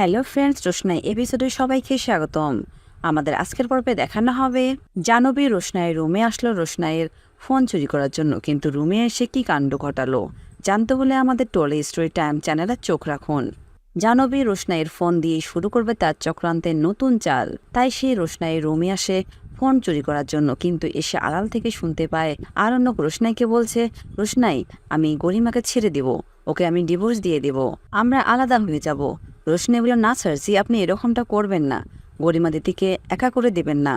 Hello friends, রোশনাই এপিসোডে সবাইকে স্বাগতম। আমাদের আজকের পর্বে দেখানো হবে জাহ্নবী রোশনাইয়ের রুমে আসলো রোশনাইয়ের ফোন চুরি করার জন্য, কিন্তু রুমে এসে কি কাণ্ড ঘটালো জানতে হলে আমাদের টোলে স্টোরি টাইম চ্যানেলে চোখ রাখুন। জাহ্নবী রোশনাইয়ের ফোন দিয়ে শুরু করবে তার চক্রান্তের নতুন চাল। তাই সে রোশনাইয়ের রুমে আসে ফোন চুরি করার জন্য, কিন্তু এসে আড়াল থেকে শুনতে পায় আরণ্যক রোশনাইকে বলছে, রোশনাই আমি গরিমাকে ছেড়ে দিব, ওকে আমি ডিভোর্স দিয়ে দেব, আমরা আলাদা হয়ে যাব। রোশনাই বলল, না স্যারজি, আপনি এরকমটা করবেন না, গরিমা দিদিকে একা করে দেবেন না।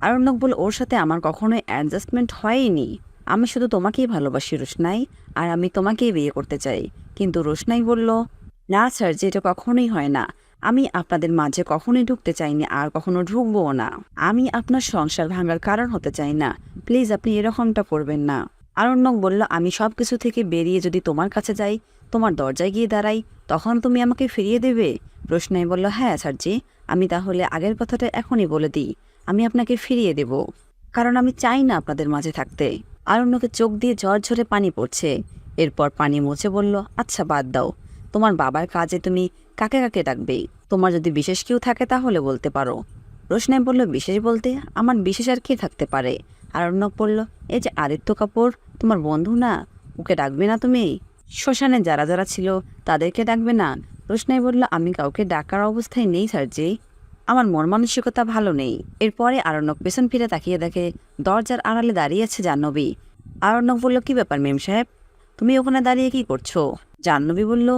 আরণ্যক বলল, ওর সাথে আমার কখনোই অ্যাডজাস্টমেন্ট হয়নি, আমি শুধু তোমাকেই ভালোবাসি রোশনাই, আর আমি তোমাকেই বিয়ে করতে চাই। কিন্তু রোশনাই বলল, না স্যারজি, এটা কখনোই হয় না, আমি আপনাদের মাঝে কখনোই ঢুকতে চাইনি আর কখনো ঢুকবও না, আমি আপনার সংসার ভাঙার কারণ হতে চাই না, প্লিজ আপনি এরকমটা করবেন না। আরণ্যক বলল, আমি সব কিছু থেকে বেরিয়ে যদি তোমার কাছে যাই, তোমার দরজায় গিয়ে দাঁড়াই, তখন তুমি আমাকে ফিরিয়ে দেবে? রোশনাই বলল, হ্যাঁ স্যারজি, আমি তাহলে আগের কথাটা এখনই বলে দিই, আমি আপনাকে ফিরিয়ে দেব, কারণ আমি চাই না আপনাদের মাঝে থাকতে। আরণ্যকের চোখ দিয়ে ঝরঝরে পানি পড়ছে। এরপর পানি মুছে বলল, আচ্ছা বাদ দাও, তোমার বাবার কাজে তুমি কাকে কাকে ডাকবে? তোমার যদি বিশেষ কেউ থাকে তাহলে বলতে পারো। রোশনাই বলল, বিশেষ বলতে আমার বিশেষ আর কে থাকতে পারে? আরণ্যক বলল, এই যে আদিত্য কাপুর, তোমার বন্ধু না, ওকে ডাকবে না তুমি? শ্মশানে যারা যারা ছিল তাদেরকে ডাকবে না? রোশনাই বলল, আমি কাউকে ডাকার অবস্থায় নেই স্যারজি, আমার মন মানসিকতা ভালো নেই। এরপরে আরণ্যক পেছন ফিরে তাকিয়ে দেখে দরজার আড়ালে দাঁড়িয়ে আছে জাহ্নবী। আরণ্যক বলল, কি ব্যাপার মেম সাহেব, তুমি ওখানে দাঁড়িয়ে কি করছো? জাহ্নবী বলল,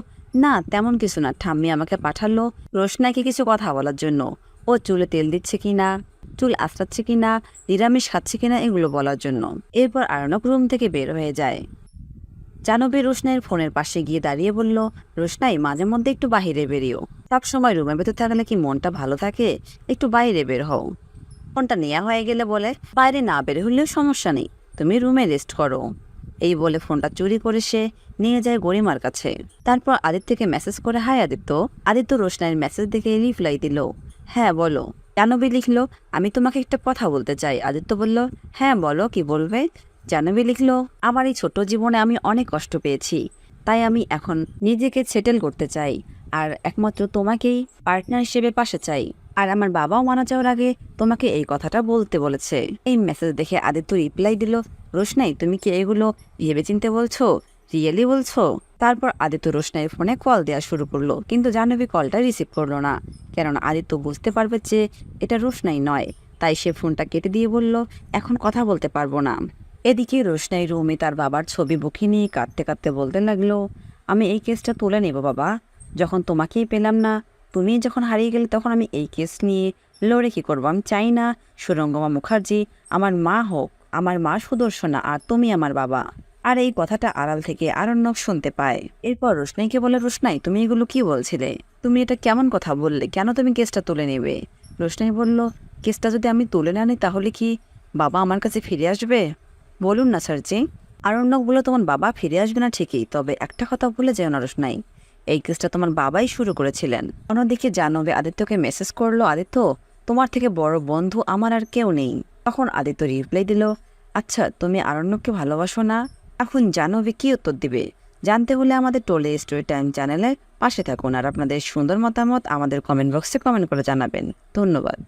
না তেমন কিছু না, ঠাম্মি আমাকে পাঠালো রোশনাইকে কিছু কথা বলার জন্য, ও চুলে তেল দিচ্ছে কিনা, চুল আঁচড়াচ্ছে কিনা, নিরামিষ খাচ্ছে কিনা, এগুলো বলার জন্য। এরপর আরণ্যক রুম থেকে বের হয়ে যায়। জাহ্নবী রোশনাইয়ের ফোনের পাশে গিয়ে দাঁড়িয়ে বলল, রোশনাই মাঝে মধ্যে একটু বাহিরে বেরিও, সব সময় রুমের ভেতর থাকলে কি মনটা ভালো থাকে? একটু বাইরে বের হও। ফোনটা নেওয়া হয়ে গেলে বলে, বাইরে না বের হলেও সমস্যা নেই, তুমি রুমে রেস্ট করো। এই বলে ফোনটা চুরি করে সে নিয়ে যায় গরিমার কাছে। তারপর আদিত্যকে মেসেজ করে, হাই আদিত্য। আদিত্য রোশনাইয়ের মেসেজ দেখে রিপ্লাই দিল, হ্যাঁ বলো। জাহ্নবী লিখলো, আমি তোমাকে একটা কথা বলতে চাই। আদিত্য বলল, হ্যাঁ বলো, কি বলবে? জাহ্নবী লিখলো, আমার এই ছোট জীবনে আমি অনেক কষ্ট পেয়েছি, তাই আমি এখন নিজেকে সেটেল করতে চাই, আর একমাত্র তোমাকেই পার্টনার হিসেবে পাশে চাই, আর আমার বাবাও মারা যাওয়ার আগে তোমাকে এই কথাটা বলতে বলেছে। এই মেসেজ দেখে আদিত্য রিপ্লাই দিল, রোশনাই তুমি কি এগুলো ভেবেচিন্তে বলছো, রিয়েলি বলছো? তারপর আদিত্য রোশনাইয়ের ফোনে কল দেওয়া শুরু করলো, কিন্তু জাহ্নবী কলটা রিসিভ করলো না, কেননা আদিত্য বুঝতে পারবে যে এটা রোশনাই নয়। তাই সে ফোনটা কেটে দিয়ে বলল, এখন কথা বলতে পারবো না। এদিকে রোশনাই রুমে তার বাবার ছবি বুকে নিয়ে কাঁদতে কাঁদতে বলতে লাগলো, আমি এই কেসটা তুলে নেব বাবা, যখন তোমাকেই পেলাম না, তুমি যখন হারিয়ে গেলে, তখন আমি এই কেস নিয়ে লড়ে কী করবো? আমি চাই না সুরঙ্গমা মুখার্জি আমার মা হোক, আমার মা সুদর্শনা, আর তুমি আমার বাবা। আর এই কথাটা আড়াল থেকে আরণ্যক শুনতে পায়। এরপর রোশনাইকে বলে, রোশনাই তুমি এগুলো কি বলছিলে, তুমি এটা কেমন কথা বললে, কেন তুমি কেসটা তুলে নেবে? রোশনাই বলল, কেসটা যদি আমি তুলে না নিই তাহলে কি বাবা আমার কাছে ফিরে আসবে? বলুন না স্যারজি। আরণ্যক বলল, তোমার বাবা ফিরে আসবে না ঠিকই, তবে একটা কথা ভুলে যেও না রোশনাই, এই কেসটা তোমার বাবাই শুরু করেছিলেন। অন্যদিকে জাহ্নবী আদিত্যকে মেসেজ করলো, আদিত্য তোমার থেকে বড় বন্ধু আমার আর কেউ নেই। তখন আদিত্য রিপ্লাই দিল, আচ্ছা তুমি আরণ্যককে ভালোবাসো না? এখন জাহ্নবী কি উত্তর দিবে জানতে হলে আমাদের টোলে স্টোরি টাইম চ্যানেলের পাশে থাকুন, আর আপনাদের সুন্দর মতামত আমাদের কমেন্ট বক্সে কমেন্ট করে জানাবেন। ধন্যবাদ।